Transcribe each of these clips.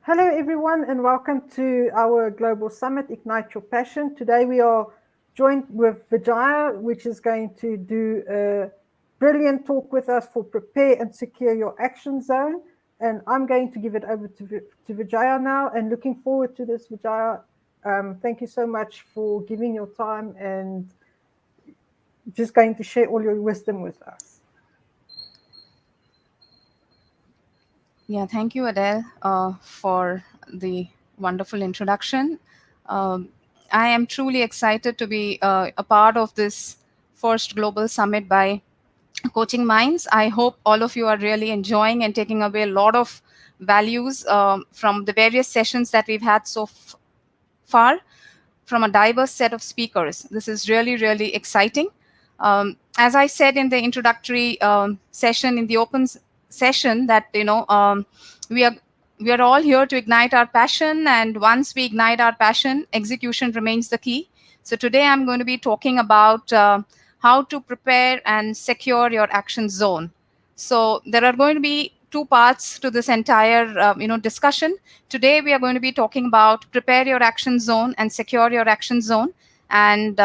Hello, everyone, and welcome to our Global Summit, Ignite Your Passion. Today we are joined with Vijaya, which is going to do a brilliant talk with us for Prepare and Secure Your Action Zone. And I'm going to give it over to Vijaya now, and looking forward to this, Vijaya. Thank you so much for giving your time and just going to share all your wisdom with us. Yeah, thank you, Adele, for the wonderful introduction. Um, I am truly excited to be a part of this first global summit by Coaching Minds. I hope all of you are really enjoying and taking away a lot of values from the various sessions that we've had so far from a diverse set of speakers. This is really, really exciting. As I said in the introductory session, in the session, that we are we are all here to ignite our passion, and once we ignite our passion, execution remains the key. So today I'm going to be talking about how to prepare and secure your action zone. So there are going to be two parts to this entire discussion. Today we are going to be talking about prepare your action zone and secure your action zone. And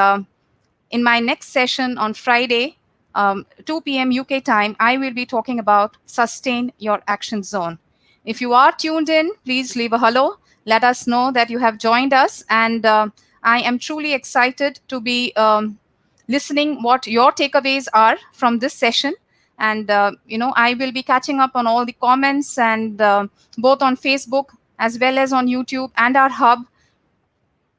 in my next session on Friday, 2 p.m. UK time, I will be talking about sustain your action zone. If you are tuned in, please leave a hello. Let us know that you have joined us. And I am truly excited to be listening what your takeaways are from this session. And I will be catching up on all the comments, and both on Facebook as well as on YouTube and our hub,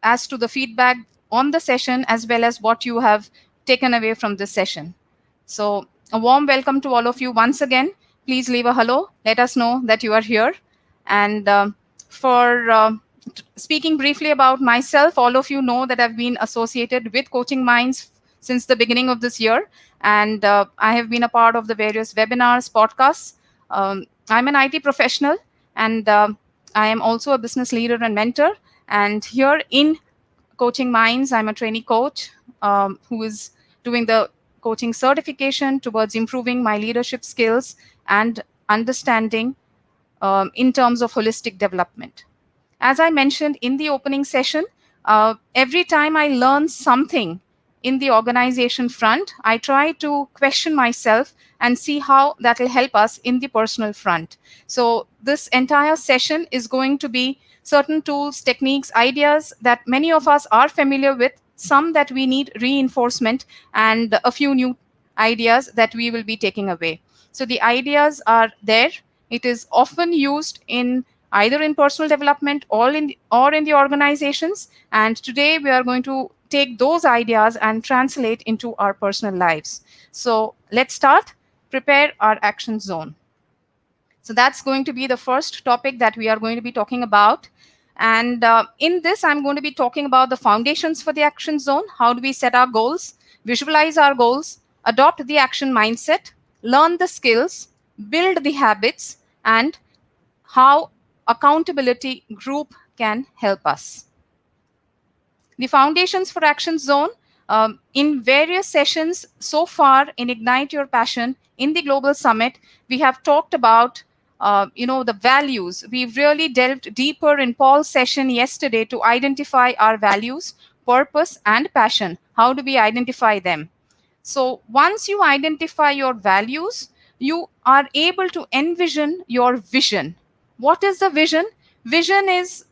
as to the feedback on the session as well as what you have taken away from this session. So a warm welcome to all of you once again. Please leave a hello. Let us know that you are here. And for speaking briefly about myself, all of you know that I've been associated with Coaching Minds since the beginning of this year. And I have been a part of the various webinars, podcasts. I'm an IT professional, and I am also a business leader and mentor. And here in Coaching Minds, I'm a trainee coach who is doing the coaching certification towards improving my leadership skills and understanding in terms of holistic development. As I mentioned in the opening session, every time I learn something in the organization front, I try to question myself and see how that will help us in the personal front. So this entire session is going to be certain tools, techniques, ideas that many of us are familiar with, some that we need reinforcement, and a few new ideas that we will be taking away. So the ideas are there. It is often used in either in personal development or in the organizations. And today we are going to take those ideas and translate into our personal lives. So let's start. Prepare our action zone. So that's going to be the first topic that we are going to be talking about. And in this, I'm going to be talking about the foundations for the action zone. How do we set our goals, visualize our goals, adopt the action mindset, learn the skills, build the habits, and how accountability group can help us. The foundations for action zone, in various sessions so far in Ignite Your Passion in the Global Summit, we have talked about the values. We've really delved deeper in Paul's session yesterday to identify our values, purpose, and passion. How do we identify them? So once you identify your values, you are able to envision your vision. What is the vision? Vision is,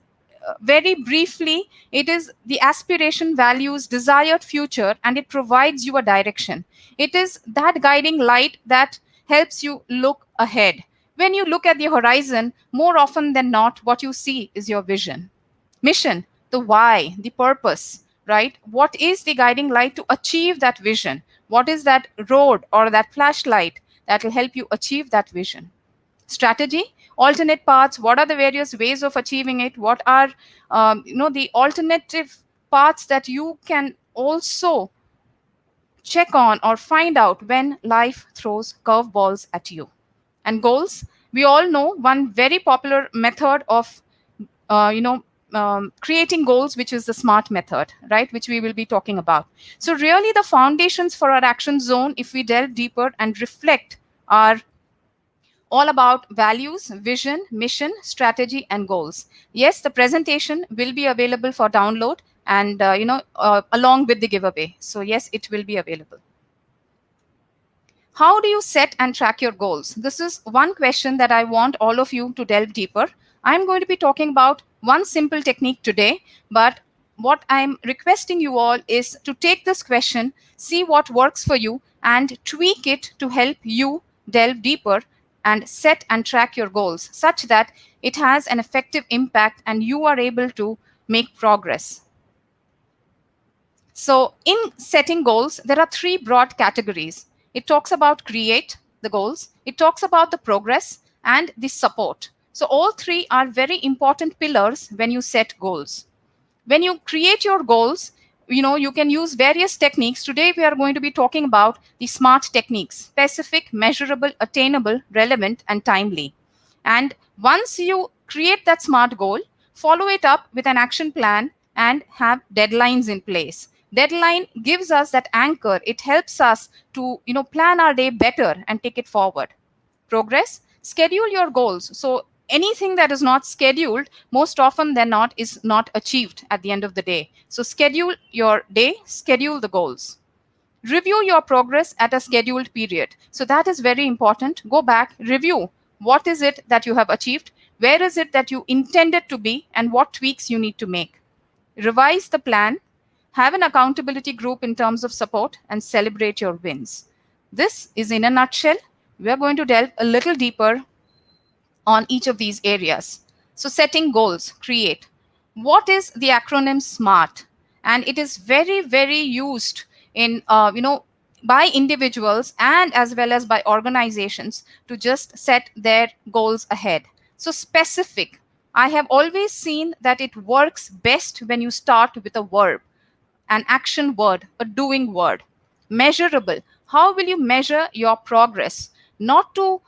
very briefly, it is the aspiration, values, desired future, and it provides you a direction. It is that guiding light that helps you look ahead. When you look at the horizon, more often than not, what you see is your vision. Mission, the why, the purpose, right? What is the guiding light to achieve that vision? What is that road or that flashlight that will help you achieve that vision? Strategy, alternate paths. What are the various ways of achieving it? What are the alternative paths that you can also check on or find out when life throws curveballs at you? And goals, we all know one very popular method of creating goals, which is the SMART method, right, which we will be talking about. So really the foundations for our action zone, if we delve deeper and reflect, are all about values, vision, mission, strategy, and goals. Yes, the presentation will be available for download and along with the giveaway. So yes, it will be available. How do you set and track your goals? This is one question that I want all of you to delve deeper. I'm going to be talking about one simple technique today, but what I'm requesting you all is to take this question, see what works for you, and tweak it to help you delve deeper and set and track your goals such that it has an effective impact and you are able to make progress. So in setting goals, there are three broad categories. It talks about create the goals, it talks about the progress, and the support. So all three are very important pillars when you set goals. When you create your goals, you can use various techniques. Today we are going to be talking about the SMART techniques: specific, measurable, attainable, relevant, and timely. And once you create that SMART goal, follow it up with an action plan and have deadlines in place. Deadline gives us that anchor. It helps us to plan our day better and take it forward. Progress: schedule your goals. So anything that is not scheduled, most often than not, is not achieved at the end of the day. So schedule your day, schedule the goals. Review your progress at a scheduled period. So that is very important. Go back, review what is it that you have achieved, where is it that you intended to be, and what tweaks you need to make. Revise the plan, have an accountability group in terms of support, and celebrate your wins. This is in a nutshell. We are going to delve a little deeper on each of these areas. So setting goals, create. What is the acronym SMART? And it is very, very used in, by individuals and as well as by organizations to just set their goals ahead. So specific. I have always seen that it works best when you start with a verb, an action word, a doing word. Measurable. How will you measure your progress? Not to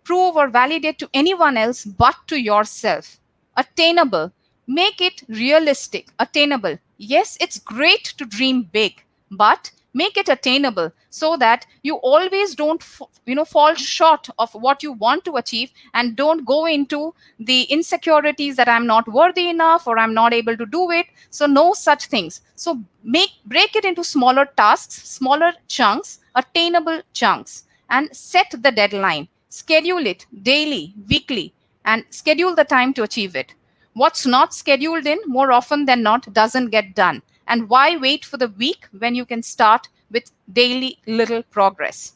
prove or validate to anyone else, but to yourself. Attainable. Make it realistic. Attainable. Yes, it's great to dream big, but make it attainable so that you always don't fall short of what you want to achieve, and don't go into the insecurities that I'm not worthy enough or I'm not able to do it. So no such things. So break it into smaller tasks, smaller chunks, attainable chunks, and set the deadline. Schedule it daily, weekly, and schedule the time to achieve it. What's not scheduled in, more often than not, doesn't get done. And why wait for the week when you can start with daily little progress?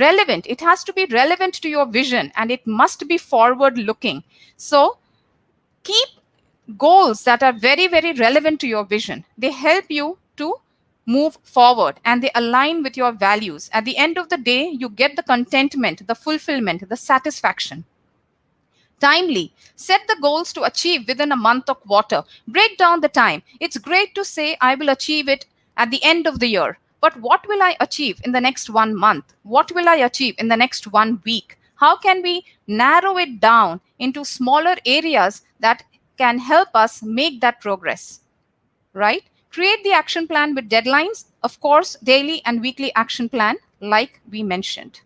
Relevant. It has to be relevant to your vision, and it must be forward looking. So keep goals that are very, very relevant to your vision. They help you to move forward and they align with your values. At the end of the day, you get the contentment, the fulfillment, the satisfaction. Timely. Set the goals to achieve within a month or quarter. Break down the time. It's great to say, I will achieve it at the end of the year. But what will I achieve in the next 1 month? What will I achieve in the next 1 week? How can we narrow it down into smaller areas that can help us make that progress? Right? Create the action plan with deadlines. Of course, daily and weekly action plan, like we mentioned.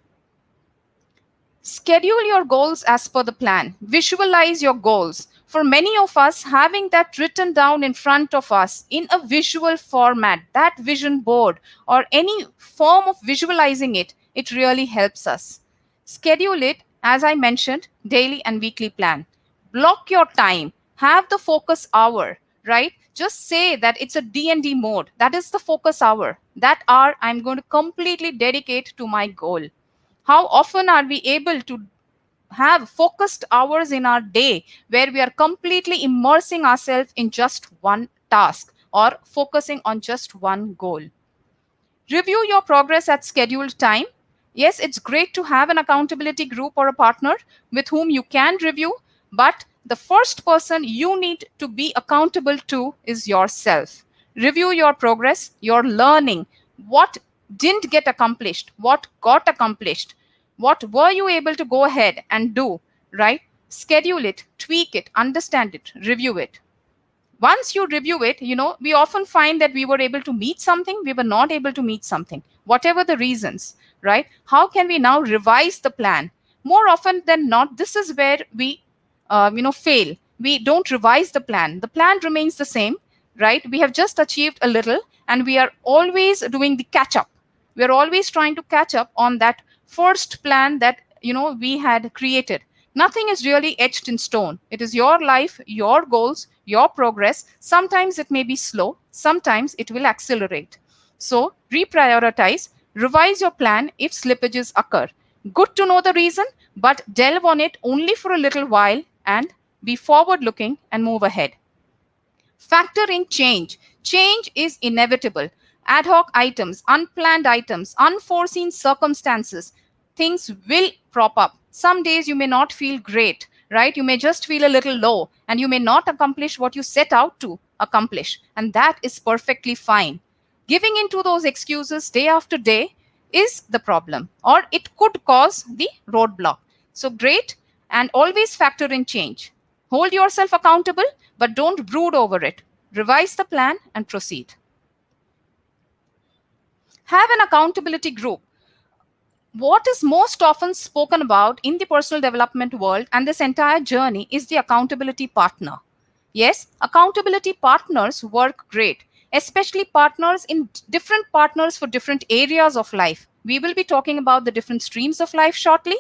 Schedule your goals as per the plan. Visualize your goals. For many of us, having that written down in front of us in a visual format, that vision board or any form of visualizing it, it really helps us. Schedule it, as I mentioned, daily and weekly plan. Block your time. Have the focus hour, right? Just say that it's a D&D mode. That is the focus hour. That hour I'm going to completely dedicate to my goal. How often are we able to have focused hours in our day where we are completely immersing ourselves in just one task or focusing on just one goal? Review your progress at scheduled time. Yes, it's great to have an accountability group or a partner with whom you can review, but the first person you need to be accountable to is yourself. Review your progress, your learning, what didn't get accomplished, what got accomplished, what were you able to go ahead and do, right? Schedule it, tweak it, understand it, review it. Once you review it, we often find that we were able to meet something, we were not able to meet something, whatever the reasons, right? How can we now revise the plan? more often than not, this is where we fail. We don't revise the plan. The plan remains the same, right? We have just achieved a little, and we are always doing the catch up. We are always trying to catch up on that first plan that we had created. Nothing is really etched in stone. It is your life, your goals, your progress. Sometimes it may be slow, sometimes it will accelerate. So reprioritize, revise your plan if slippages occur. Good to know the reason, but delve on it only for a little while and be forward looking and move ahead. Factor in change. Change is inevitable. Ad hoc items, unplanned items, unforeseen circumstances, things will crop up. Some days you may not feel great, right? You may just feel a little low and you may not accomplish what you set out to accomplish. And that is perfectly fine. Giving into those excuses day after day is the problem, or it could cause the roadblock. So, great, and always factor in change. Hold yourself accountable, but don't brood over it. Revise the plan and proceed. Have an accountability group. What is most often spoken about in the personal development world and this entire journey is the accountability partner. Yes, accountability partners work great, especially partners in different partners for different areas of life. We will be talking about the different streams of life shortly.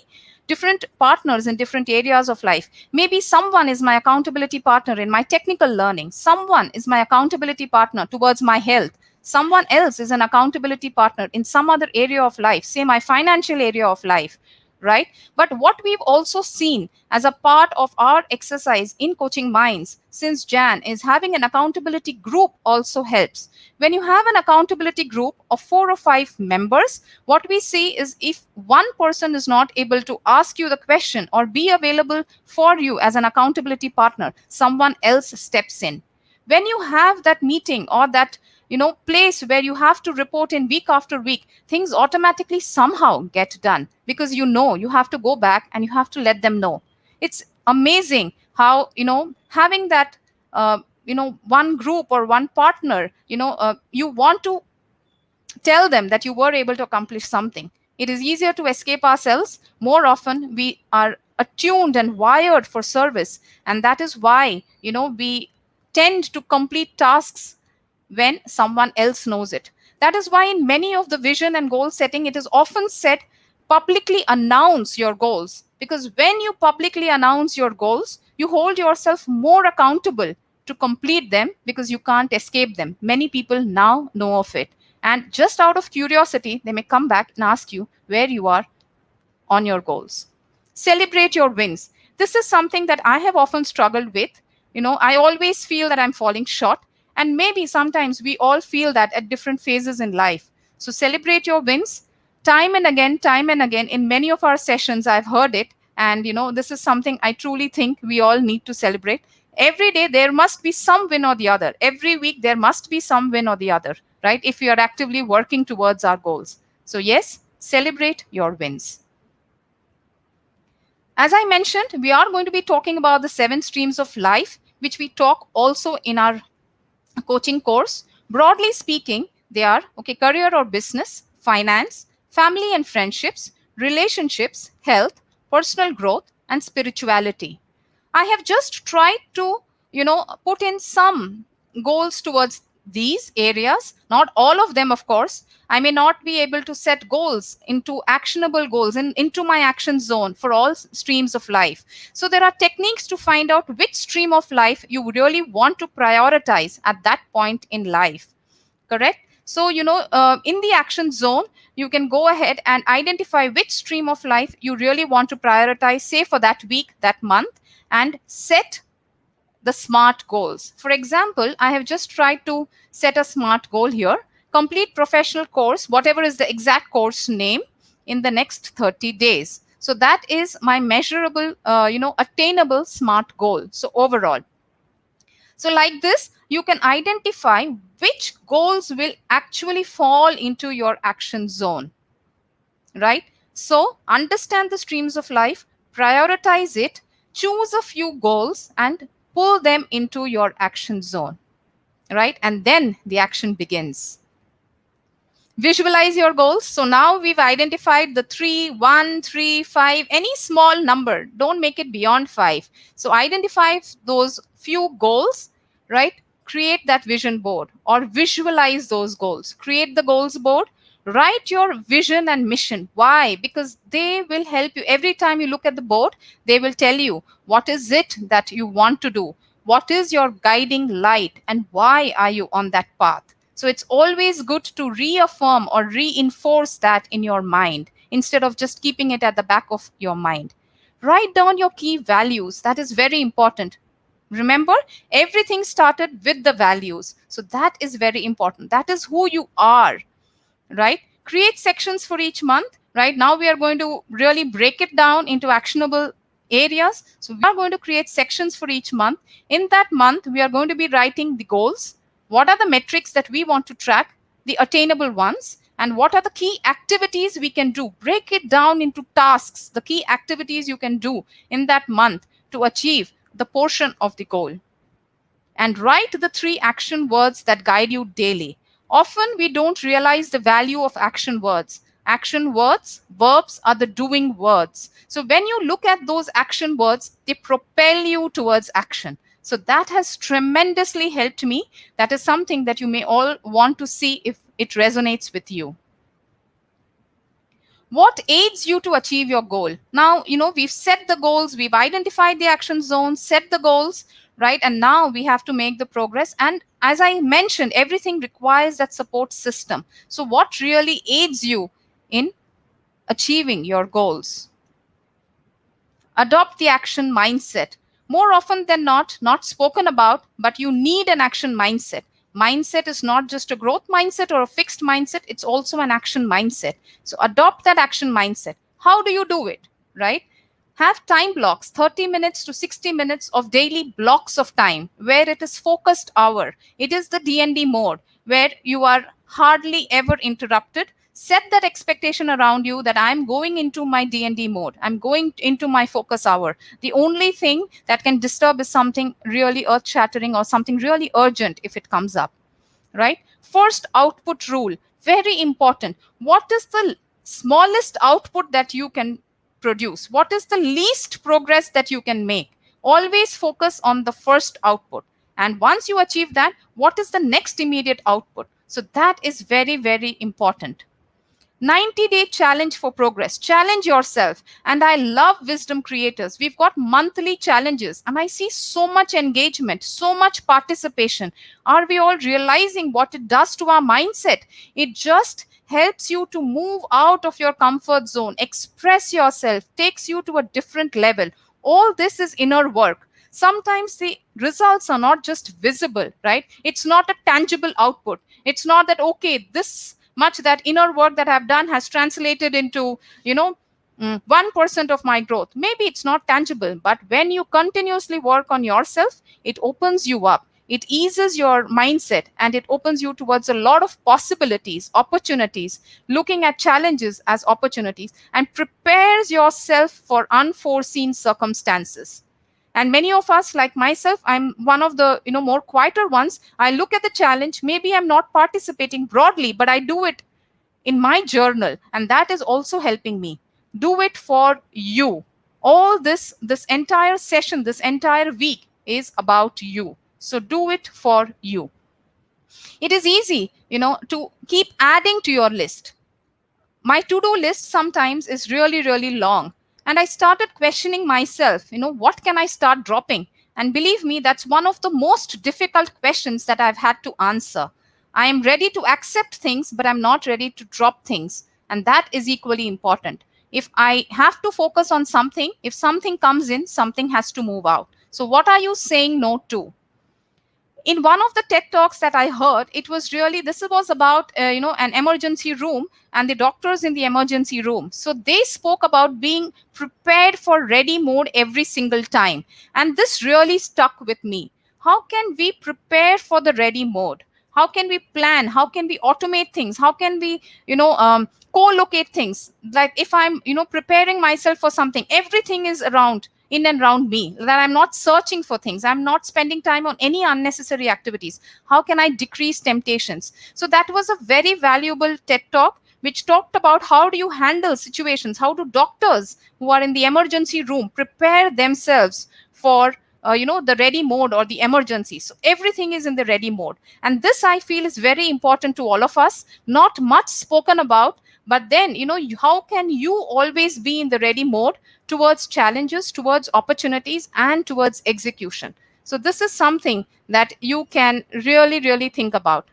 Different partners in different areas of life. Maybe someone is my accountability partner in my technical learning. Someone is my accountability partner towards my health. Someone else is an accountability partner in some other area of life, say my financial area of life, right? But what we've also seen as a part of our exercise in Coaching Minds since Jan is having an accountability group also helps. When you have an accountability group of 4 or 5 members, what we see is if one person is not able to ask you the question or be available for you as an accountability partner, someone else steps in. When you have that meeting or that place where you have to report in week after week, things automatically somehow get done because you have to go back and you have to let them know. It's amazing how having that one group or one partner, you want to tell them that you were able to accomplish something. It is easier to escape ourselves. More often we are attuned and wired for service, and that is why we tend to complete tasks when someone else knows it. That is why in many of the vision and goal setting, it is often said publicly announce your goals, because when you publicly announce your goals, you hold yourself more accountable to complete them because you can't escape them. Many people now know of it, and just out of curiosity they may come back and ask you where you are on your goals. Celebrate your wins. This is something that I have often struggled with. I always feel that I'm falling short, and maybe sometimes we all feel that at different phases in life. So celebrate your wins. Time and again in many of our sessions I've heard it, and this is something I truly think we all need to celebrate. Every day there must be some win or the other. Every week there must be some win or the other, right? If we are actively working towards our goals. So yes, celebrate your wins. As I mentioned, we are going to be talking about the 7 streams of life, which we talk also in our coaching course. Broadly speaking, they are career or business, finance, family and friendships, relationships, health, personal growth, and spirituality. I have just tried to put in some goals towards these areas, not all of them, of course. I may not be able to set goals into actionable goals and into my action zone for all streams of life. So there are techniques to find out which stream of life you really want to prioritize at that point in life. Correct? So, in the action zone, you can go ahead and identify which stream of life you really want to prioritize, say for that week, that month, and set the SMART goals. For example, I have just tried to set a SMART goal here. Complete professional course, whatever is the exact course name, in the next 30 days. So that is my measurable, attainable SMART goal. So overall. So like this, you can identify which goals will actually fall into your action zone, right? So understand the streams of life, prioritize it, choose a few goals and pull them into your action zone, right? And then the action begins. Visualize your goals. So now we've identified the 3, 1, 3, 5, any small number. Don't make it beyond 5. So identify those few goals, right? Create that vision board or visualize those goals. Create the goals board. Write your vision and mission. Why? Because they will help you. Every time you look at the board, they will tell you what is it that you want to do, what is your guiding light, and why are you on that path. So it's always good to reaffirm or reinforce that in your mind instead of just keeping it at the back of your mind. Write down your key values. That is very important. Remember, everything started with the values. So that is very important. That is who you are, right? Create sections for each month, right? Now we are going to really break it down into actionable areas. So we are going to create sections for each month. In that month, we are going to be writing the goals. What are the metrics that we want to track, the attainable ones, and what are the key activities we can do? Break it down into tasks, the key activities you can do in that month to achieve the portion of the goal. And write the 3 action words that guide you daily. Often we don't realize the value of action words. Action words, verbs are the doing words. So when you look at those action words, they propel you towards action. So that has tremendously helped me. That is something that you may all want to see if it resonates with you. What aids you to achieve your goal? Now, we've set the goals, we've identified the action zones, set the goals, right? And now we have to make the progress. And as I mentioned, everything requires that support system. So what really aids you in achieving your goals? Adopt the action mindset. More often than not spoken about, but you need an action mindset. Mindset is not just a growth mindset or a fixed mindset, it's also an action mindset. So adopt that action mindset. How do you do it, right? Have time blocks, 30 minutes to 60 minutes of daily blocks of time where it is focused hour. It is the D&D mode where you are hardly ever interrupted. Set that expectation around you that I'm going into my D&D mode. I'm going into my focus hour. The only thing that can disturb is something really earth-shattering or something really urgent if it comes up, right? First output rule, very important. What is the smallest output that you can produce? What is the least progress that you can make? Always focus on the first output. And once you achieve that, what is the next immediate output? So that is very, very important. 90-day challenge for progress. Challenge yourself. And I love wisdom creators. We've got monthly challenges and I see so much engagement, so much participation. Are we all realizing what it does to our mindset? It just helps you to move out of your comfort zone, express yourself, takes you to a different level. All this is inner work. Sometimes the results are not just visible, right? It's not a tangible output. It's not that, okay, this much that inner work that I've done has translated into, 1% of my growth. Maybe it's not tangible, but when you continuously work on yourself, it opens you up. It eases your mindset and it opens you towards a lot of possibilities, opportunities, looking at challenges as opportunities, and prepares yourself for unforeseen circumstances. And many of us, like myself, I'm one of the more quieter ones. I look at the challenge, maybe I'm not participating broadly, but I do it in my journal, and that is also helping me. Do it for you. All this entire session, this entire week is about you. So do it for you. It is easy to keep adding to your list. My to-do list sometimes is really, really long. And I started questioning myself, what can I start dropping? And believe me, that's one of the most difficult questions that I've had to answer. I am ready to accept things, but I'm not ready to drop things. And that is equally important. If I have to focus on something, if something comes in, something has to move out. So what are you saying no to? In one of the TED talks that I heard, it was really, this was about, an emergency room and the doctors in the emergency room. So they spoke about being prepared for ready mode every single time. And this really stuck with me. How can we prepare for the ready mode? How can we plan? How can we automate things? How can we, co-locate things? Like if I'm, preparing myself for something, everything is around in and around me, that I'm not searching for things, I'm not spending time on any unnecessary activities. How can I decrease temptations? So that was a very valuable TED talk which talked about how do you handle situations, how do doctors who are in the emergency room prepare themselves for the ready mode or the emergency. So everything is in the ready mode, and this I feel is very important to all of us, not much spoken about. But then, how can you always be in the ready mode towards challenges, towards opportunities, and towards execution? So this is something that you can really, really think about.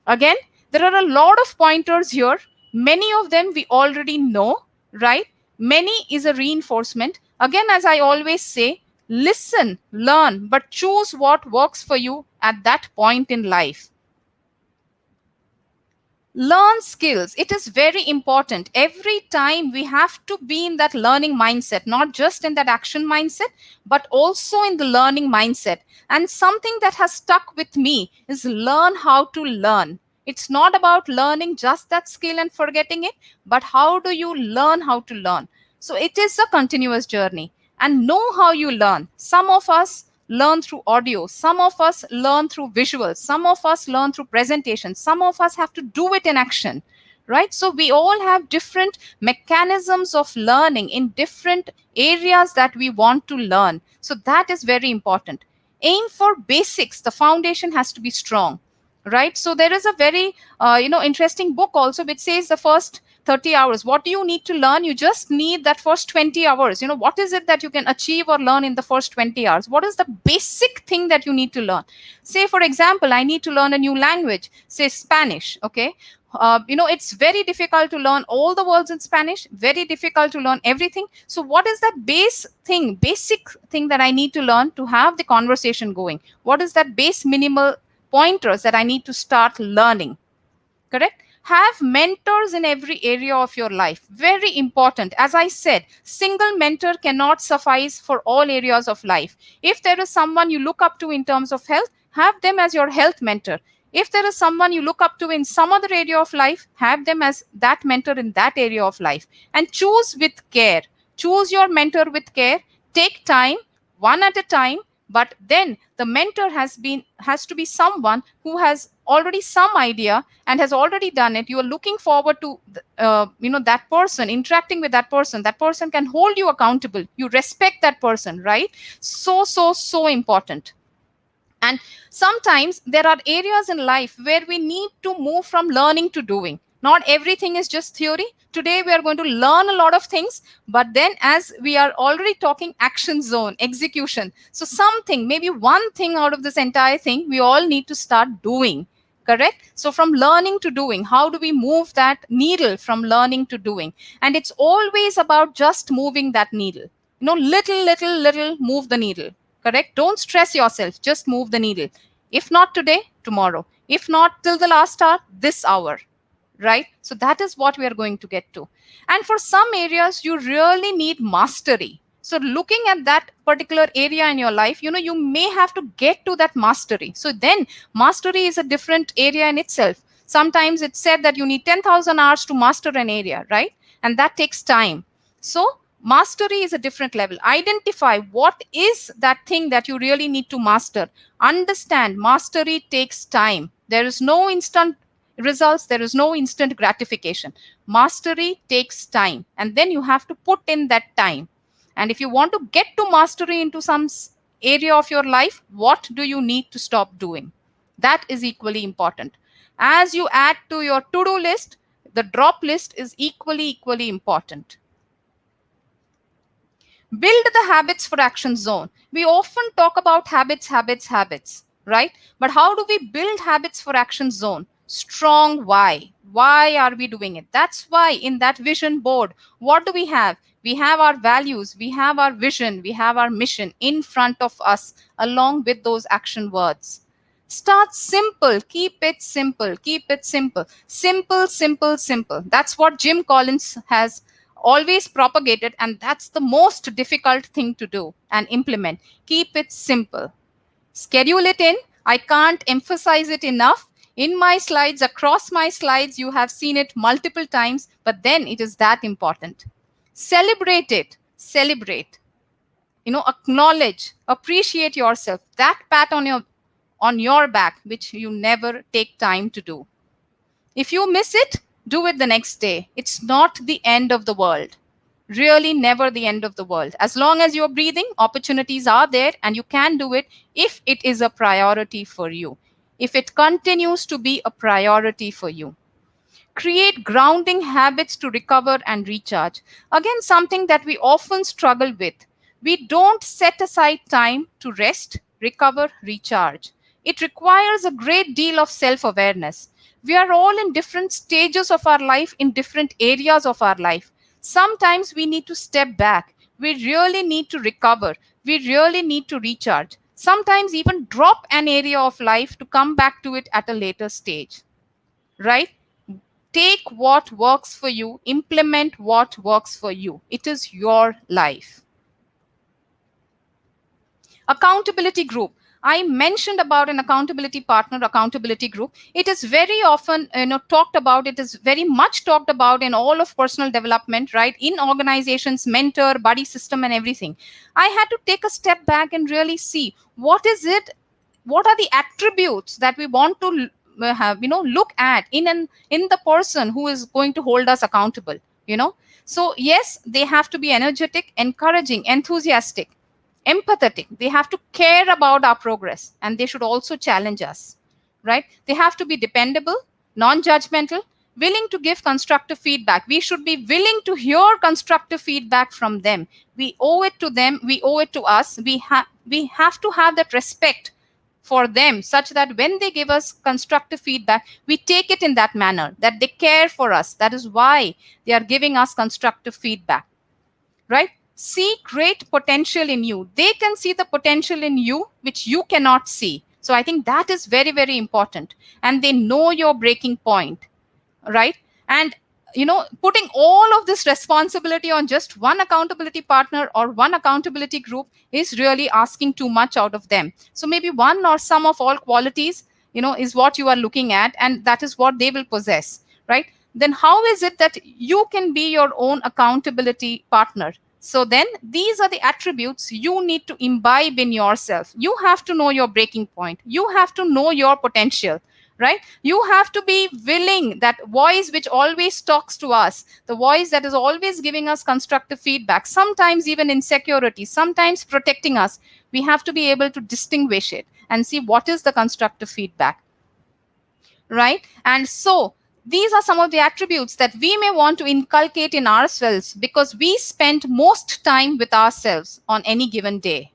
Again, there are a lot of pointers here. Many of them we already know, right? Many is a reinforcement. Again, as I always say, listen, learn, but choose what works for you at that point in life. Learn skills. It is very important. Every time we have to be in that learning mindset, not just in that action mindset, but also in the learning mindset. And something that has stuck with me is learn how to learn. It's not about learning just that skill and forgetting it, but how do you learn how to learn? So it is a continuous journey. And know how you learn. Some of us learn through audio, some of us learn through visuals, some of us learn through presentation, some of us have to do it in action, right? So we all have different mechanisms of learning in different areas that we want to learn. So that is very important. Aim for basics. The foundation has to be strong, right? So there is a very interesting book also which says the first 30 hours, what do you need to learn? You just need that first 20 hours. What is it that you can achieve or learn in the first 20 hours? What is the basic thing that you need to learn? Say, for example, I need to learn a new language, say Spanish. Okay. It's very difficult to learn all the words in Spanish, very difficult to learn everything. So what is that basic thing that I need to learn to have the conversation going? What is that base minimal pointers that I need to start learning? Correct? Have mentors in every area of your life. Very important. As I said, single mentor cannot suffice for all areas of life. If there is someone you look up to in terms of health, have them as your health mentor. If there is someone you look up to in some other area of life, have them as that mentor in that area of life. And choose with care. Choose your mentor with care. Take time, one at a time. But then the mentor has to be someone who has already some idea and has already done it. You are looking forward to that person, interacting with that person. That person can hold you accountable. You respect that person, right? So important. And sometimes there are areas in life where we need to move from learning to doing. Not everything is just theory. Today we are going to learn a lot of things, but then as we are already talking action zone, execution. So something, maybe one thing out of this entire thing, we all need to start doing. Correct? So from learning to doing, how do we move that needle from learning to doing? And it's always about just moving that needle. Little, move the needle. Correct? Don't stress yourself. Just move the needle. If not today, tomorrow. If not till the last hour, this hour. Right? So that is what we are going to get to. And for some areas, you really need mastery. So looking at that particular area in your life, you may have to get to that mastery. So then mastery is a different area in itself. Sometimes it's said that you need 10,000 hours to master an area, right? And that takes time. So mastery is a different level. Identify what is that thing that you really need to master. Understand mastery takes time. There is no instant results. There is no instant gratification. Mastery takes time. And then you have to put in that time. And if you want to get to mastery into some area of your life, what do you need to stop doing? That is equally important. As you add to your to-do list, the drop list is equally important. Build the habits for action zone. We often talk about habits, right? But how do we build habits for action zone? Strong why. Why are we doing it? That's why in that vision board, what do we have? We have our values, we have our vision, we have our mission in front of us along with those action words. Start simple. Keep it simple. Keep it simple. Simple. That's what Jim Collins has always propagated, and that's the most difficult thing to do and implement. Keep it simple. Schedule it in. I can't emphasize it enough. In my slides, across my slides, you have seen it multiple times, but then it is that important. Celebrate it. Celebrate. acknowledge, appreciate yourself, that pat on your back, which you never take time to do. If you miss it, do it the next day. It's not the end of the world. Really, never the end of the world. As long as you're breathing, opportunities are there and you can do it if it is a priority for you. If it continues to be a priority for you. Create grounding habits to recover and recharge. Again, something that we often struggle with. We don't set aside time to rest, recover, recharge. It requires a great deal of self awareness. We are all in different stages of our life, in different areas of our life. Sometimes we need to step back. We really need to recover. We really need to recharge. Sometimes even drop an area of life to come back to it at a later stage. Right? Take what works for you, implement what works for you. It is your life. Accountability group. I mentioned about an accountability partner, accountability group. It is very often talked about. It is very much talked about in all of personal development, right? In organizations, mentor, buddy system, and everything. I had to take a step back and really see what is it, what are the attributes that we want to have, look at in the person who is going to hold us accountable. So yes, they have to be energetic, encouraging, enthusiastic, empathetic. They have to care about our progress, and they should also challenge us, right? They have to be dependable, non-judgmental, willing to give constructive feedback. We should be willing to hear constructive feedback from them. We owe it to them, we owe it to us. We have to have that respect for them, such that when they give us constructive feedback, we take it in that manner, that they care for us. That is why they are giving us constructive feedback, right? See great potential in you. They can see the potential in you which you cannot see. So I think that is very, very important. And they know your breaking point, right? And putting all of this responsibility on just one accountability partner or one accountability group is really asking too much out of them. So maybe one or some of all qualities is what you are looking at, and that is what they will possess, right? Then how is it that you can be your own accountability partner? So then these are the attributes you need to imbibe in yourself. You have to know your breaking point. You have to know your potential, right? You have to be willing, that voice which always talks to us, the voice that is always giving us constructive feedback, sometimes even insecurity, sometimes protecting us. We have to be able to distinguish it and see what is the constructive feedback, right? And so these are some of the attributes that we may want to inculcate in ourselves, because we spend most time with ourselves on any given day.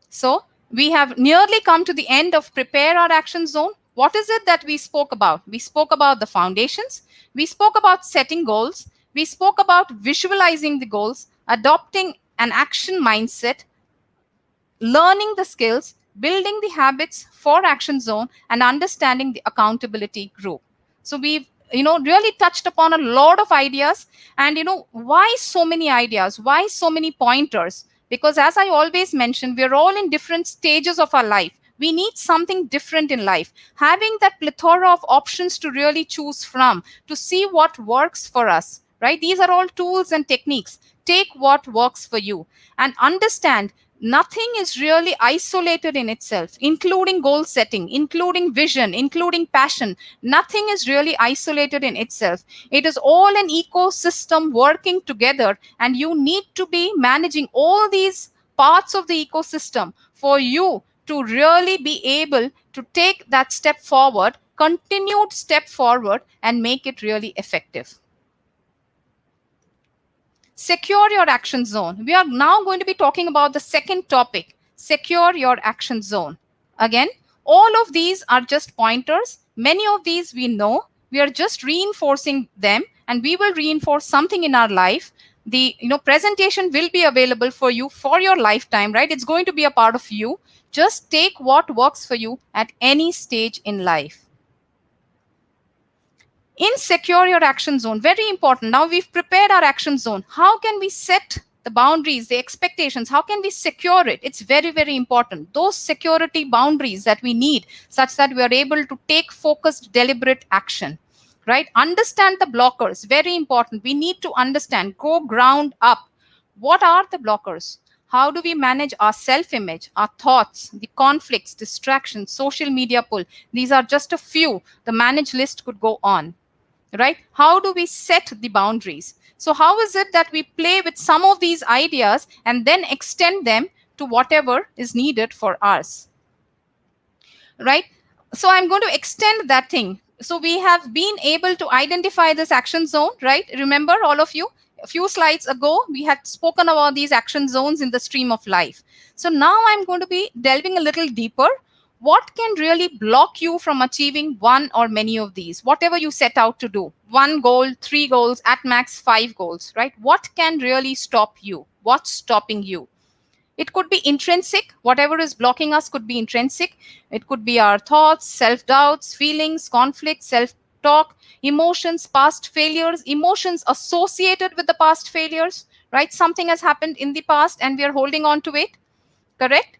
So we have nearly come to the end of Prepare Our Action Zone. What is it that we spoke about? We spoke about the foundations. We spoke about setting goals. We spoke about visualizing the goals, adopting an action mindset, learning the skills, building the habits for Action Zone, and understanding the accountability group. So we've really touched upon a lot of ideas. And why so many ideas? Why so many pointers? Because as I always mention, we're all in different stages of our life. We need something different in life. Having that plethora of options to really choose from, to see what works for us, right? These are all tools and techniques. Take what works for you and understand nothing is really isolated in itself, including goal setting, including vision, including passion. Nothing is really isolated in itself. It is all an ecosystem working together, and you need to be managing all these parts of the ecosystem for you to really be able to take that step forward, continued step forward, and make it really effective. Secure your action zone. We are now going to be talking about the second topic, secure your action zone. Again, all of these are just pointers. Many of these we know. We are just reinforcing them, and we will reinforce something in our life. The presentation will be available for you for your lifetime, right? It's going to be a part of you. Just take what works for you at any stage in life. In secure your action zone, very important. Now we've prepared our action zone. How can we set the boundaries, the expectations? How can we secure it? It's very, very important. Those security boundaries that we need, such that we are able to take focused, deliberate action, right? Understand the blockers, very important. We need to understand, go ground up. What are the blockers? How do we manage our self-image, our thoughts, the conflicts, distractions, social media pull? These are just a few. The manage list could go on, right? How do we set the boundaries? So how is it that we play with some of these ideas and then extend them to whatever is needed for us, right? So I'm going to extend that thing. So we have been able to identify this action zone, right? Remember, all of you, a few slides ago, we had spoken about these action zones in the stream of life. So now I'm going to be delving a little deeper. What can really block you from achieving one or many of these, whatever you set out to do? One goal, three goals, at max 5 goals, right? What can really stop you? What's stopping you? It could be intrinsic. Whatever is blocking us could be intrinsic. It could be our thoughts, self-doubts, feelings, conflict, self-talk, emotions, past failures, emotions associated with the past failures, right? Something has happened in the past and we are holding on to it, correct?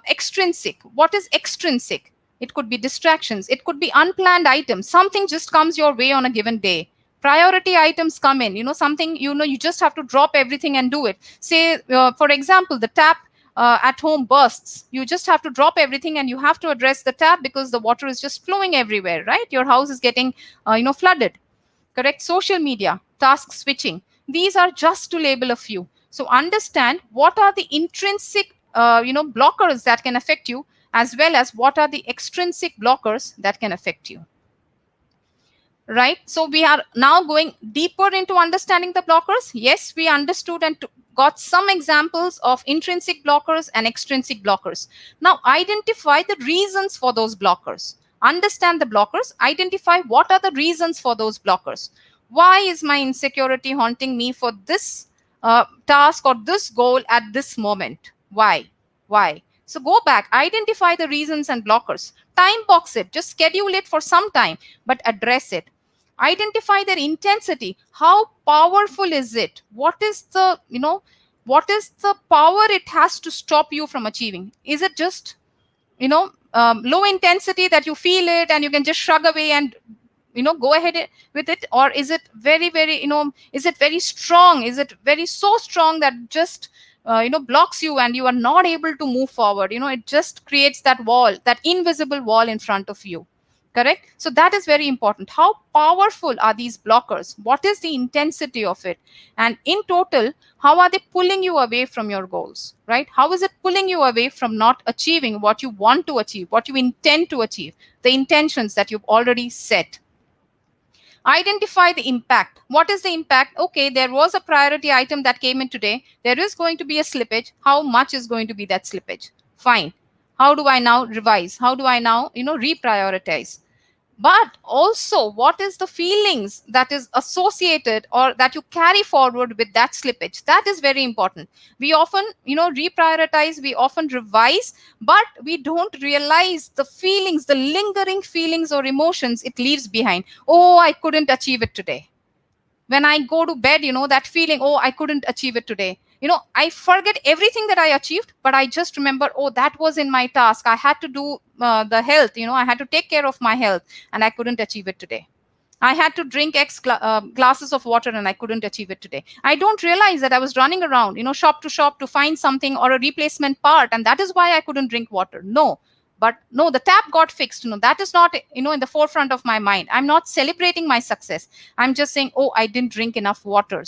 Extrinsic. What is extrinsic? It could be distractions. It could be unplanned items. Something just comes your way on a given day. Priority items come in, something, you just have to drop everything and do it. Say, for example, the tap at home bursts. You just have to drop everything and you have to address the tap because the water is just flowing everywhere, right? Your house is getting, flooded. Correct? Social media, task switching. These are just to label a few. So understand what are the intrinsic, blockers that can affect you, as well as what are the extrinsic blockers that can affect you. Right? So we are now going deeper into understanding the blockers. Yes, we understood and got some examples of intrinsic blockers and extrinsic blockers. Now identify the reasons for those blockers. Understand the blockers, identify what are the reasons for those blockers. Why is my insecurity haunting me for this task or this goal at this moment? Why? So go back, identify the reasons and blockers, time box it, just schedule it for some time, but address it. Identify their intensity. How powerful is it? What is the, what is the power it has to stop you from achieving? Is it just, low intensity that you feel it and you can just shrug away and, go ahead with it? Or is it very, very, is it very strong? Is it very so strong that just, blocks you and you are not able to move forward? It just creates that wall, that invisible wall in front of you. Correct? So that is very important. How powerful are these blockers? What is the intensity of it? And in total, how are they pulling you away from your goals, right? How is it pulling you away from not achieving what you want to achieve, what you intend to achieve, the intentions that you've already set? Identify the impact. What is the impact? Okay, there was a priority item that came in today. There is going to be a slippage. How much is going to be that slippage? Fine. How do I now revise? How do I now, reprioritize? But also, what is the feelings that is associated or that you carry forward with that slippage? That is very important. We often, reprioritize, we often revise, but we don't realize the feelings, the lingering feelings or emotions it leaves behind. Oh, I couldn't achieve it today. When I go to bed, that feeling, oh, I couldn't achieve it today. I forget everything that I achieved, but I just remember, oh, that was in my task. I had to do the health, I had to take care of my health and I couldn't achieve it today. I had to drink X glasses of water and I couldn't achieve it today. I don't realize that I was running around, shop to find something or a replacement part. And that is why I couldn't drink water. No, but no, the tap got fixed. That is not, in the forefront of my mind. I'm not celebrating my success. I'm just saying, oh, I didn't drink enough water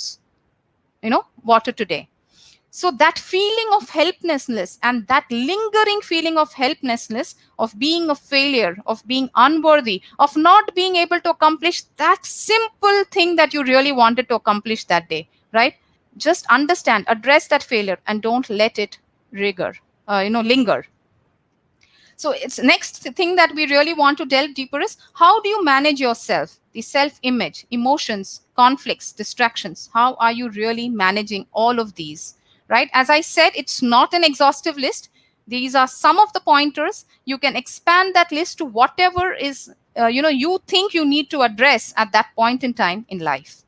today. So that feeling of helplessness and that lingering feeling of helplessness, of being a failure, of being unworthy, of not being able to accomplish that simple thing that you really wanted to accomplish that day, right? Just understand, address that failure and don't let it linger. So it's next thing that we really want to delve deeper is, how do you manage yourself, the self-image, emotions, conflicts, distractions? How are you really managing all of these? Right? As I said, it's not an exhaustive list. These are some of the pointers. You can expand that list to whatever is, you think you need to address at that point in time in life.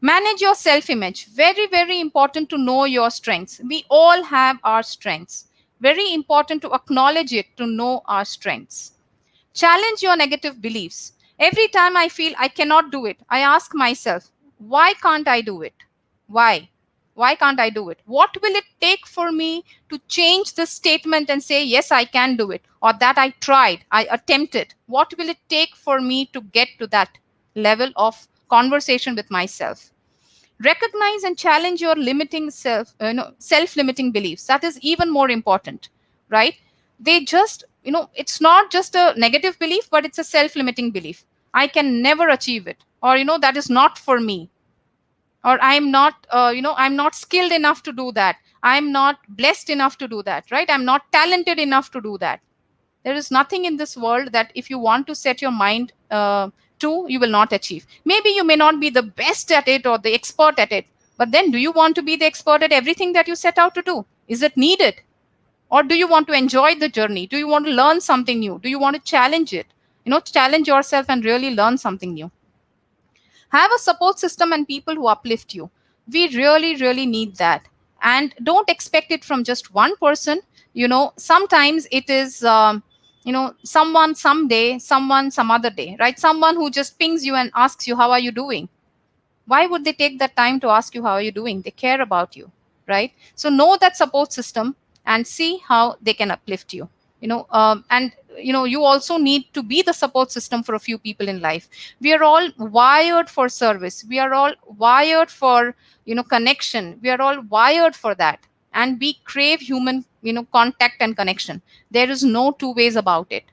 Manage your self-image. Very, very important to know your strengths. We all have our strengths. Very important to acknowledge it, to know our strengths. Challenge your negative beliefs. Every time I feel I cannot do it, I ask myself, why can't I do it? Why? Why can't I do it? What will it take for me to change this statement and say, yes, I can do it, or that I tried, I attempted? What will it take for me to get to that level of conversation with myself? Recognize and challenge your limiting self-limiting beliefs. That is even more important, right? They just, it's not just a negative belief, but it's a self-limiting belief. I can never achieve it, or that is not for me, or I'm not I'm not skilled enough to do that, I'm not blessed enough to do that, right? I'm not talented enough to do that. There is nothing in this world that if you want to set your mind to, you will not achieve. Maybe you may not be the best at it or the expert at it, but then do you want to be the expert at everything that you set out to do? Is it needed? Or do you want to enjoy the journey? Do you want to learn something new? Do you want to challenge it? Challenge yourself and really learn something new. Have a support system and people who uplift you. We really, really need that. And don't expect it from just one person. Sometimes it is, someone someday, someone some other day, right? Someone who just pings you and asks you, how are you doing? Why would they take that time to ask you, how are you doing? They care about you, right? So know that support system and see how they can uplift you. And you also need to be the support system for a few people in life. We are all wired for service. We are all wired for connection. We are all wired for that, and we crave human contact and connection. There is no two ways about it.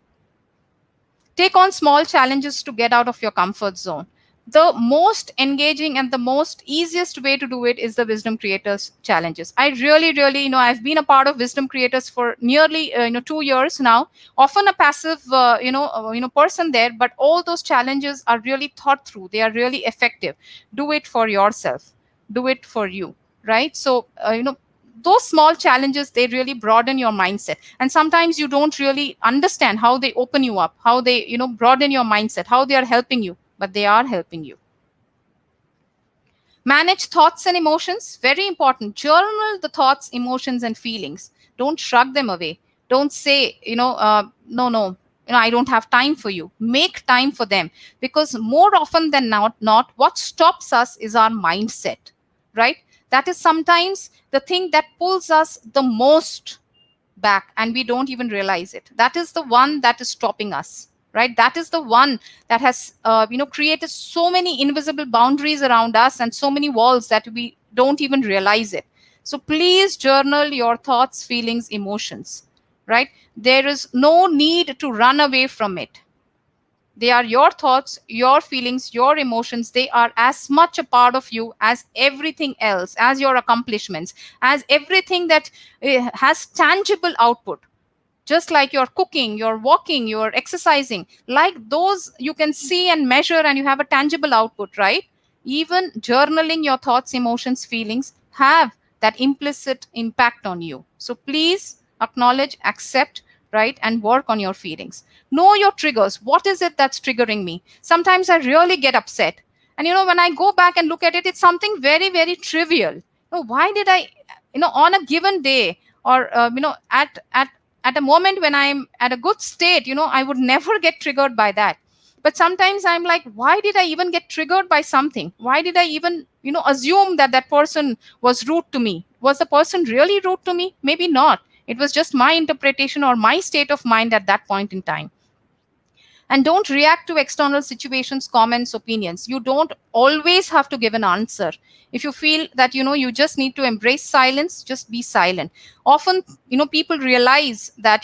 Take on small challenges to get out of your comfort zone. The most engaging and the most easiest way to do it is the Wisdom Creators challenges. I really, really, I've been a part of Wisdom Creators for nearly 2 years now. Often a passive, person there, but all those challenges are really thought through. They are really effective. Do it for yourself. Do it for you, right? So those small challenges, they really broaden your mindset. And sometimes you don't really understand how they open you up, how they broaden your mindset, how they are helping you, but they are helping you. Manage thoughts and emotions. Very important. Journal the thoughts, emotions, and feelings. Don't shrug them away. Don't say no, I don't have time for you. Make time for them, because more often than not what stops us is our mindset, right? That is sometimes the thing that pulls us the most back, and we don't even realize it. That is the one that is stopping us, right? That is the one that has created so many invisible boundaries around us and so many walls that we don't even realize it. So please journal your thoughts, feelings, emotions, right? There is no need to run away from it. They are your thoughts, your feelings, your emotions. They are as much a part of you as everything else, as your accomplishments, as everything that has tangible output. Just like you're cooking, you're walking, you're exercising, like those you can see and measure and you have a tangible output, right? Even journaling your thoughts, emotions, feelings have that implicit impact on you. So please acknowledge, accept, right, and work on your feelings. Know your triggers. What is it that's triggering me? Sometimes I really get upset, and when I go back and look at it, it's something very, very trivial. Why did I, on a given day, or at a moment when I'm at a good state, I would never get triggered by that. But sometimes I'm like, why did I even get triggered by something? Why did I even assume that that person was rude to me? Was the person really rude to me? Maybe not. It was just my interpretation or my state of mind at that point in time. And don't react to external situations, comments, opinions. You don't always have to give an answer. If you feel that you just need to embrace silence, just be silent. Often people realize that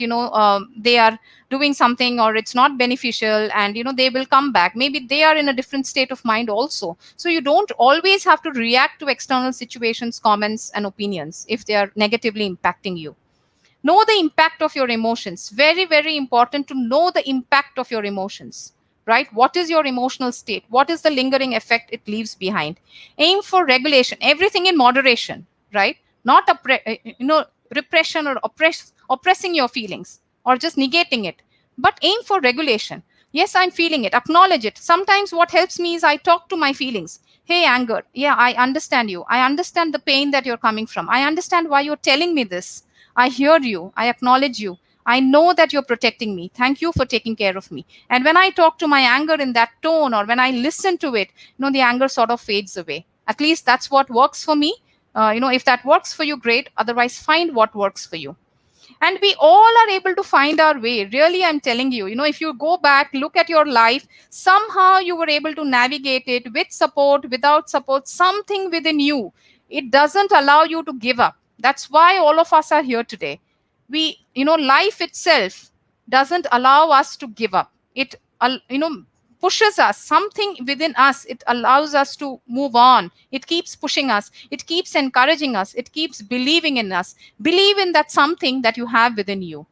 they are doing something or it's not beneficial, and they will come back. Maybe they are in a different state of mind also. So you don't always have to react to external situations, comments, and opinions if they are negatively impacting you. Know the impact of your emotions. Very, very important to know the impact of your emotions, right? What is your emotional state? What is the lingering effect it leaves behind? Aim for regulation. Everything in moderation, right? Not repression or oppressing your feelings or just negating it, but aim for regulation. Yes, I'm feeling it. Acknowledge it. Sometimes what helps me is I talk to my feelings. Hey, anger. Yeah, I understand you. I understand the pain that you're coming from. I understand why you're telling me this. I hear you. I acknowledge you. I know that you're protecting me. Thank you for taking care of me. And when I talk to my anger in that tone, or when I listen to it, the anger sort of fades away. At least that's what works for me. If that works for you, great. Otherwise, find what works for you. And we all are able to find our way. Really, I'm telling you, if you go back, look at your life, somehow you were able to navigate it, with support, without support, something within you, it doesn't allow you to give up. That's why all of us are here today. Life itself doesn't allow us to give up. It pushes us, something within us, it allows us to move on. It keeps pushing us, it keeps encouraging us, it keeps believing in us. Believe in that something that you have within you.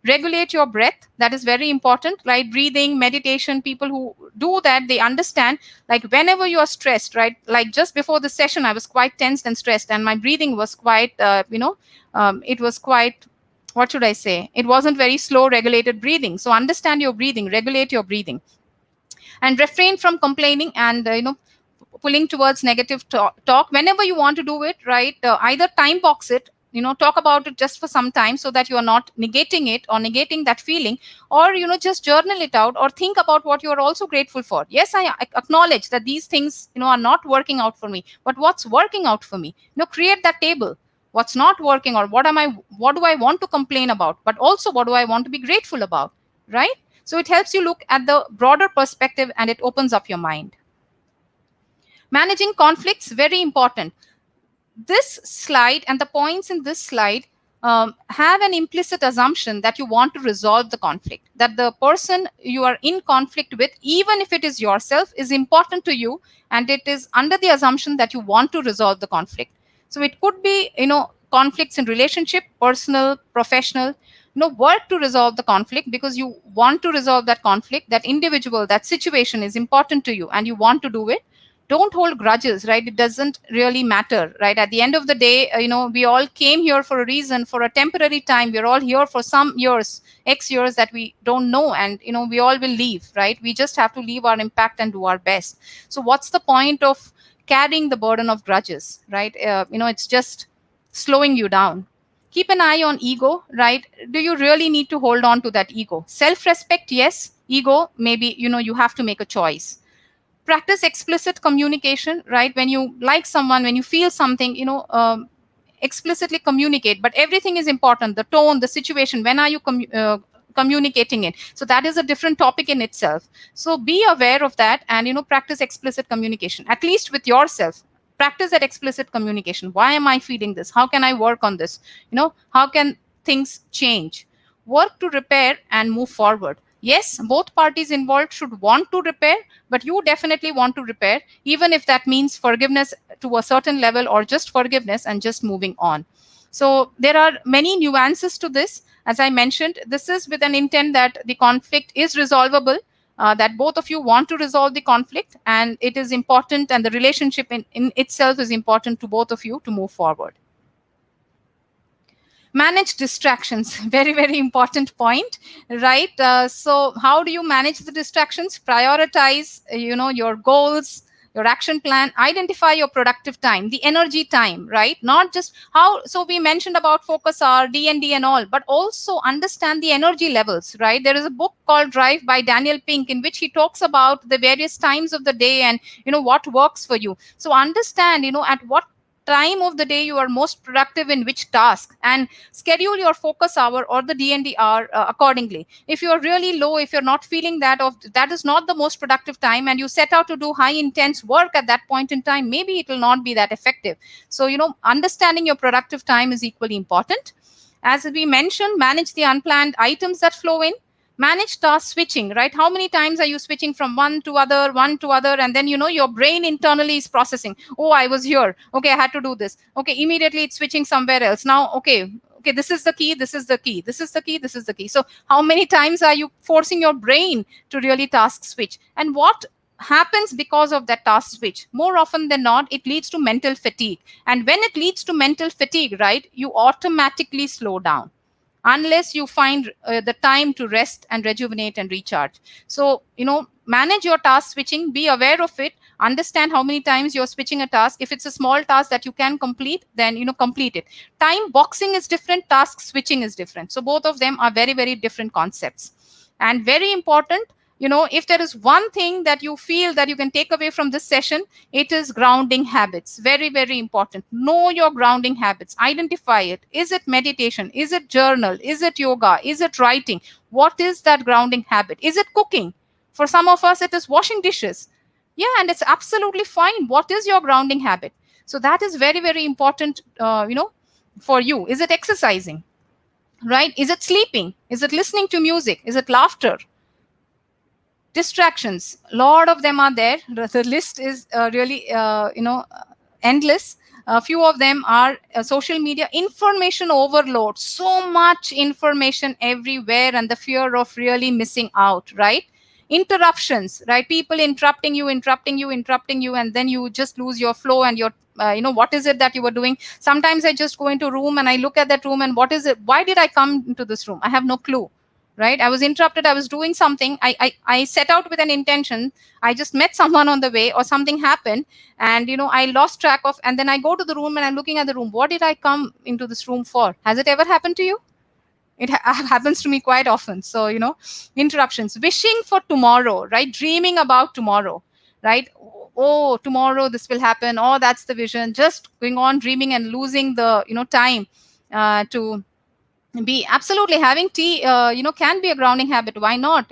Regulate your breath. That is very important, right? Breathing, meditation, people who do that, they understand, like whenever you are stressed, right? Like just before the session, I was quite tensed and stressed, and my breathing was quite it was quite, what should I say, it wasn't very slow regulated breathing. So understand your breathing, regulate your breathing, and refrain from complaining and pulling towards negative talk. Whenever you want to do it, right, either time box it, talk about it just for some time, so that you are not negating it or negating that feeling, or just journal it out, or think about what you are also grateful for. Yes, I acknowledge that these things are not working out for me, but what's working out for me? Create that table. What's not working, or what do I want to complain about, but also what do I want to be grateful about, right? So it helps you look at the broader perspective, and it opens up your mind. Managing conflicts, very important. This slide and the points in this slide have an implicit assumption that you want to resolve the conflict, that the person you are in conflict with, even if it is yourself, is important to you, and it is under the assumption that you want to resolve the conflict. So it could be, conflicts in relationship, personal, professional. Work to resolve the conflict because you want to resolve that conflict. That individual, that situation is important to you, and you want to do it. Don't hold grudges, right? It doesn't really matter, right? At the end of the day, we all came here for a reason, for a temporary time. We're all here for some years, X years, that we don't know, and we all will leave, right? We just have to leave our impact and do our best. So what's the point of carrying the burden of grudges, right? It's just slowing you down. Keep an eye on ego, right? Do you really need to hold on to that ego? Self-respect, yes. Ego, maybe you have to make a choice. Practice explicit communication, right? When you like someone, when you feel something, explicitly communicate. But everything is important: the tone, the situation, when are you communicating it. So that is a different topic in itself. So be aware of that, and practice explicit communication, at least with yourself. Practice that explicit communication. Why am I feeling this? How can I work on this? How can things change? Work to repair and move forward. Yes, both parties involved should want to repair, but you definitely want to repair, even if that means forgiveness to a certain level, or just forgiveness and just moving on. So there are many nuances to this. As I mentioned, this is with an intent that the conflict is resolvable, that both of you want to resolve the conflict, and it is important, and the relationship in itself is important to both of you to move forward. Manage distractions. Very, very important point, right? So how do you manage the distractions? Prioritize your goals, your action plan. Identify your productive time, the energy time, right? Not just how. So we mentioned about focus hour, D&D and all, but also understand the energy levels, right? There is a book called Drive by Daniel Pink, in which he talks about the various times of the day and what works for you. So understand at what time of the day you are most productive in which task, and schedule your focus hour or the D&D hour accordingly. If you're really low, if you're not feeling that is not the most productive time, and you set out to do high intense work at that point in time, maybe it will not be that effective. So understanding your productive time is equally important. As we mentioned, manage the unplanned items that flow in. Manage task switching, right? How many times are you switching from one to other, and then your brain internally is processing, oh, I was here, okay, I had to do this, okay, immediately it's switching somewhere else. Now, okay, this is the key, this is the key, this is the key, this is the key. So how many times are you forcing your brain to really task switch? And what happens because of that task switch? More often than not, it leads to mental fatigue. And when it leads to mental fatigue, right, you automatically slow down, unless you find the time to rest and rejuvenate and recharge. So manage your task switching, be aware of it, understand how many times you're switching a task. If it's a small task that you can complete, then complete it. Time boxing is different, task switching is different. So both of them are very, very different concepts. And very important, If there is one thing that you feel that you can take away from this session, it is grounding habits. Very, very important. Know your grounding habits. Identify it. Is it meditation? Is it journal? Is it yoga? Is it writing? What is that grounding habit? Is it cooking? For some of us, it is washing dishes. Yeah, and it's absolutely fine. What is your grounding habit? So that is very, very important, for you. Is it exercising? Right? Is it sleeping? Is it listening to music? Is it laughter? Distractions, a lot of them are there. The list is really endless. A few of them are social media information overload, so much information everywhere, and the fear of really missing out, right? Interruptions, right? People interrupting you, and then you just lose your flow and your what is it that you were doing. Sometimes I just go into a room and I look at that room, and what is it, why did I come into this room? I have no clue, right? I was interrupted, I was doing something, I set out with an intention, I just met someone on the way or something happened, and I lost track of, and then I go to the room and I'm looking at the room, what did I come into this room for? Has it ever happened to you? It happens to me quite often. So interruptions, wishing for tomorrow, right? Dreaming about tomorrow, right? Oh, tomorrow this will happen, oh, that's the vision, just going on dreaming and losing the time to be. Absolutely, having tea can be a grounding habit. Why not?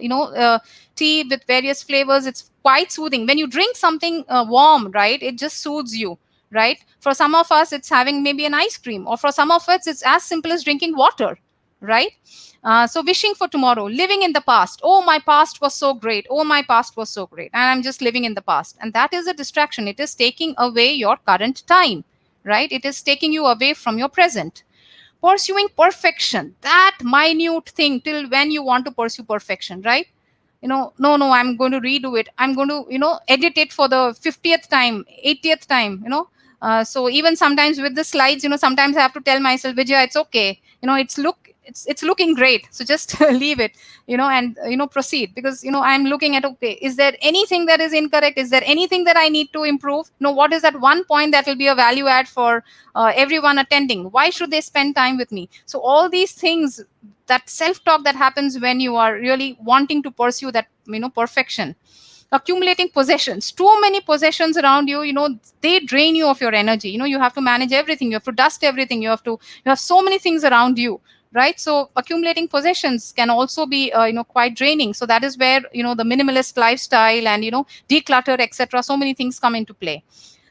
Tea with various flavors, it's quite soothing. When you drink something warm, right, it just soothes you, right? For some of us it's having maybe an ice cream, or for some of us it's as simple as drinking water, right? So wishing for tomorrow, living in the past. Oh, my past was so great, oh, my past was so great, and I'm just living in the past, and that is a distraction. It is taking away your current time, right? It is taking you away from your present. Pursuing perfection, that minute thing, till when you want to pursue perfection, right? No, I'm going to redo it, I'm going to edit it for the 50th time, 80th time, so even sometimes with the slides, sometimes I have to tell myself, Vijaya, it's okay, it's looking great, so just leave it, and proceed, because I'm looking at, okay, is there anything that is incorrect, is there anything that I need to improve? What is that one point that will be a value add for everyone attending? Why should they spend time with me? So all these things, that self talk that happens when you are really wanting to pursue that perfection. Accumulating possessions, too many possessions around you, they drain you of your energy. You have to manage everything, you have to dust everything, you have so many things around you, right? So accumulating possessions can also be quite draining. So that is where the minimalist lifestyle and declutter, etc., so many things come into play.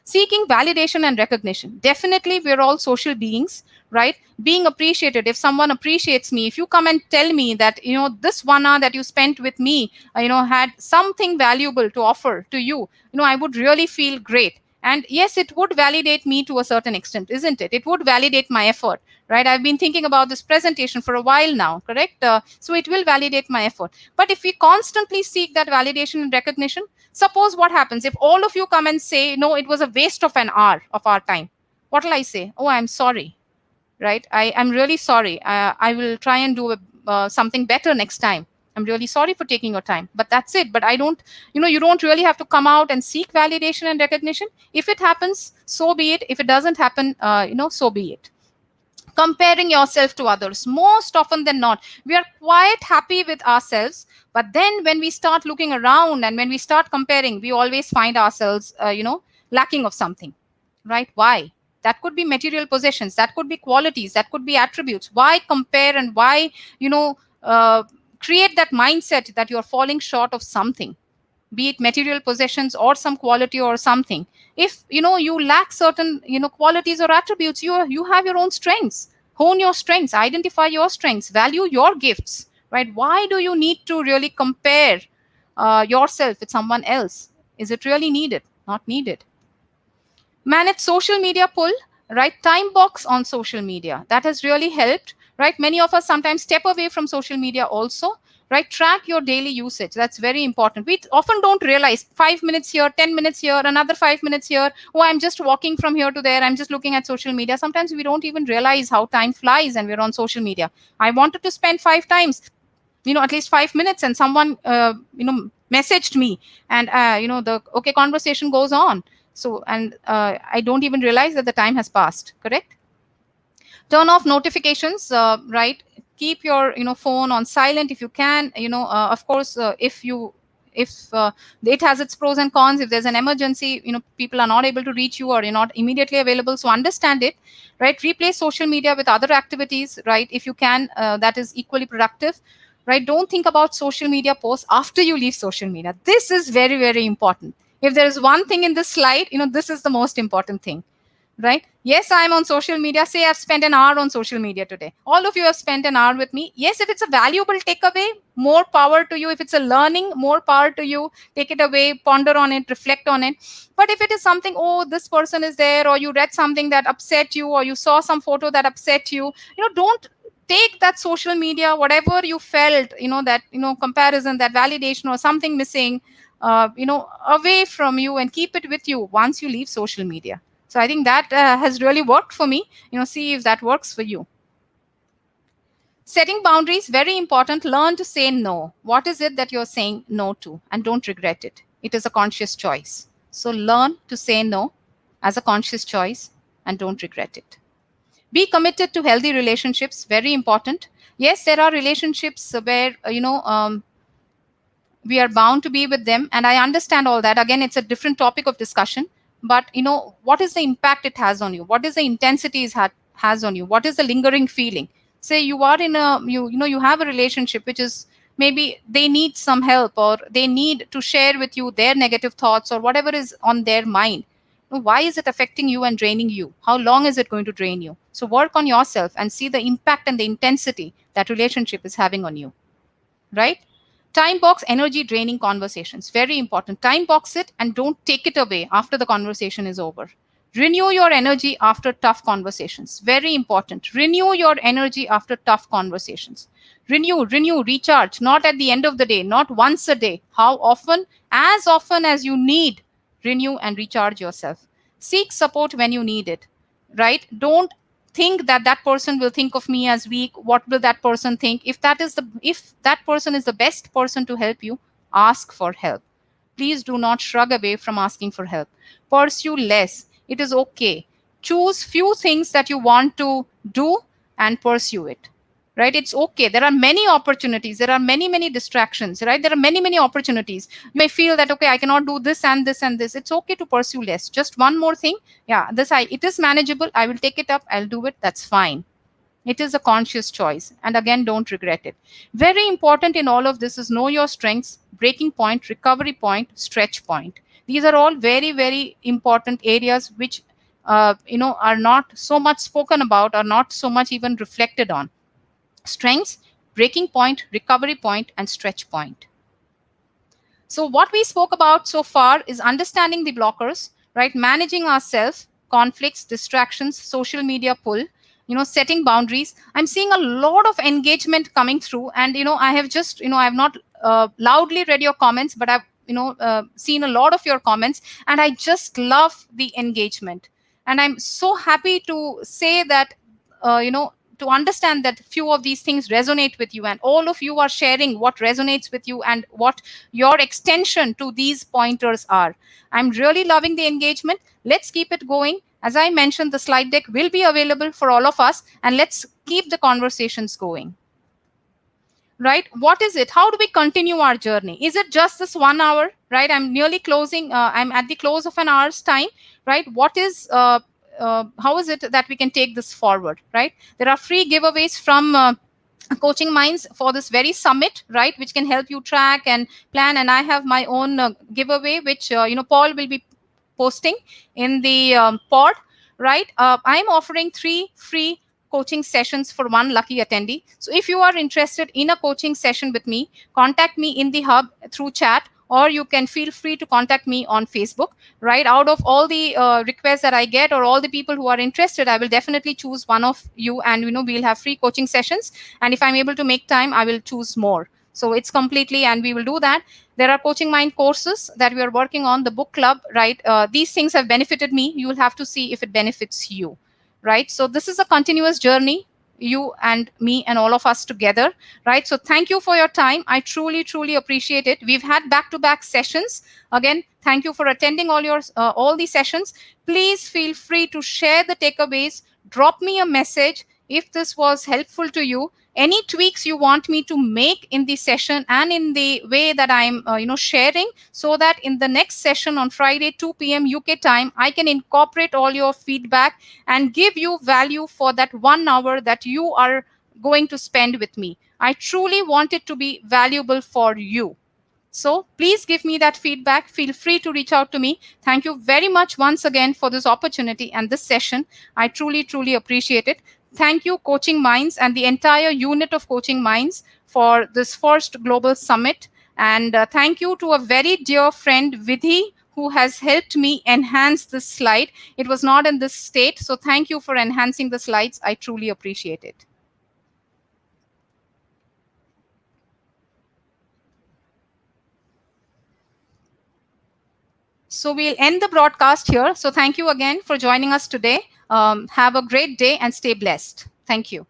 Seeking validation and recognition, definitely we're all social beings, right? Being appreciated, if someone appreciates me, if you come and tell me that this 1 hour that you spent with me had something valuable to offer to you, I would really feel great. And yes, it would validate me to a certain extent, isn't it? It would validate my effort, right? I've been thinking about this presentation for a while now, correct? So it will validate my effort. But if we constantly seek that validation and recognition, suppose what happens if all of you come and say, no, it was a waste of an hour of our time. What will I say? Oh, I'm sorry, right? I'm really sorry. I will try and do something better next time. I'm really sorry for taking your time. But that's it. But I don't, you don't really have to come out and seek validation and recognition. If it happens, so be it. If it doesn't happen, so be it. Comparing yourself to others, most often than not we are quite happy with ourselves, but then when we start looking around and when we start comparing, we always find ourselves lacking of something, right? Why? That could be material possessions, that could be qualities, that could be attributes. Why compare, and why you know create that mindset that you're falling short of something, be it material possessions or some quality or something? If you lack certain qualities or attributes, you have your own strengths. Hone your strengths, identify your strengths, value your gifts, right? Why do you need to really compare yourself with someone else? Is it really needed? Not needed. Manage social media pull, right? Timebox on social media, that has really helped, right? Many of us sometimes step away from social media also, right? Track your daily usage, that's very important. We often don't realize 5 minutes here, 10 minutes here, another 5 minutes here, oh, I'm just walking from here to there, I'm just looking at social media. Sometimes we don't even realize how time flies and we're on social media. I wanted to spend 5 times, at least 5 minutes, and someone messaged me, and the okay conversation goes on. So, and I don't even realize that the time has passed, correct? Turn off notifications, right? Keep your phone on silent if you can. Of course, if you if it has its pros and cons. If there's an emergency, people are not able to reach you or you're not immediately available, so understand it, right? Replace social media with other activities, right? If you can, that is equally productive, right? Don't think about social media posts after you leave social media. This is very, very important. If there is one thing in this slide, this is the most important thing, right? Yes, I'm on social media. Say I've spent an hour on social media today. All of you have spent an hour with me. Yes, if it's a valuable takeaway, more power to you. If it's a learning, more power to you. Take it away, ponder on it, reflect on it. But if it is something, oh, this person is there, or you read something that upset you, or you saw some photo that upset you, don't take that social media, whatever you felt, that, comparison, that validation or something missing, away from you, and keep it with you once you leave social media. So I think that has really worked for me. See if that works for you. Setting boundaries, very important. Learn to say no. What is it that you're saying no to? And don't regret it. It is a conscious choice. So learn to say no as a conscious choice and don't regret it. Be committed to healthy relationships, very important. Yes, there are relationships where, we are bound to be with them, and I understand all that. Again, it's a different topic of discussion. But what is the impact it has on you? What is the intensity it has on you? What is the lingering feeling? Say you are in a you have a relationship which is, maybe they need some help, or they need to share with you their negative thoughts or whatever is on their mind. Why is it affecting you and draining you? How long is it going to drain you? So work on yourself and see the impact and the intensity that relationship is having on you, right? Time box energy draining conversations. Very important. Time box it and don't take it away after the conversation is over. Renew your energy after tough conversations. Very important. Renew your energy after tough conversations. Renew, recharge, not at the end of the day, not once a day. How often? As often as you need. Renew and recharge yourself. Seek support when you need it, right? Don't think that that person will think of me as weak. What will that person think? If that person is the best person to help you, ask for help. Please do not shrug away from asking for help. Pursue less. It is okay. Choose few things that you want to do and pursue it, right? It's okay. There are many opportunities. There are many distractions, right? There are many opportunities. You may feel that, okay, I cannot do this and this and this. It's okay to pursue less. Just one more thing. Yeah, it is manageable. I will take it up. I'll do it. That's fine. It is a conscious choice. And again, don't regret it. Very important in all of this is know your strengths, breaking point, recovery point, stretch point. These are all very important areas which, are not so much spoken about or not so much even reflected on. Strengths, breaking point, recovery point, and stretch point. So what we spoke about so far is understanding the blockers, right? Managing ourselves, conflicts, distractions, social media pull, setting boundaries. I'm seeing a lot of engagement coming through, and I have just, I have not loudly read your comments, but I've seen a lot of your comments, and I just love the engagement. And I'm so happy to say that, to understand that few of these things resonate with you, and all of you are sharing what resonates with you and what your extension to these pointers are. I'm really loving the engagement. Let's keep it going. As I mentioned, the slide deck will be available for all of us, and let's keep the conversations going. Right? What is it? How do we continue our journey? Is it just this 1 hour? Right? I'm nearly closing. I'm at the close of an hour's time. Right? How is it that we can take this forward? Right? There are free giveaways from Coaching Minds for this very summit, right, which can help you track and plan. And I have my own giveaway, which Paul will be posting in the pod, right? I'm offering 3 free coaching sessions for one lucky attendee. So if you are interested in a coaching session with me, contact me in the hub through chat, or you can feel free to contact me on Facebook, right? Out of all the requests that I get, or all the people who are interested, I will definitely choose one of you, and we'll have free coaching sessions. And if I'm able to make time, I will choose more. So it's completely, and we will do that. There are Coaching Mind courses that we are working on, the book club, right? These things have benefited me. You will have to see if it benefits you, right? So this is a continuous journey, you and me and all of us together, right? So thank you for your time. I truly appreciate it. We've had back-to-back sessions. Again, thank you for attending all these sessions. Please feel free to share the takeaways. Drop me a message if this was helpful to you, any tweaks you want me to make in the session and in the way that I'm sharing, so that in the next session on Friday 2 p.m. UK time, I can incorporate all your feedback and give you value for that 1 hour that you are going to spend with me. I truly want it to be valuable for you. So please give me that feedback. Feel free to reach out to me. Thank you very much once again for this opportunity and this session. I truly, truly appreciate it. Thank you, Coaching Minds, and the entire unit of Coaching Minds for this first global summit. And thank you to a very dear friend, Vidhi, who has helped me enhance this slide. It was not in this state. So thank you for enhancing the slides. I truly appreciate it. So we'll end the broadcast here. So thank you again for joining us today. Have a great day and stay blessed. Thank you.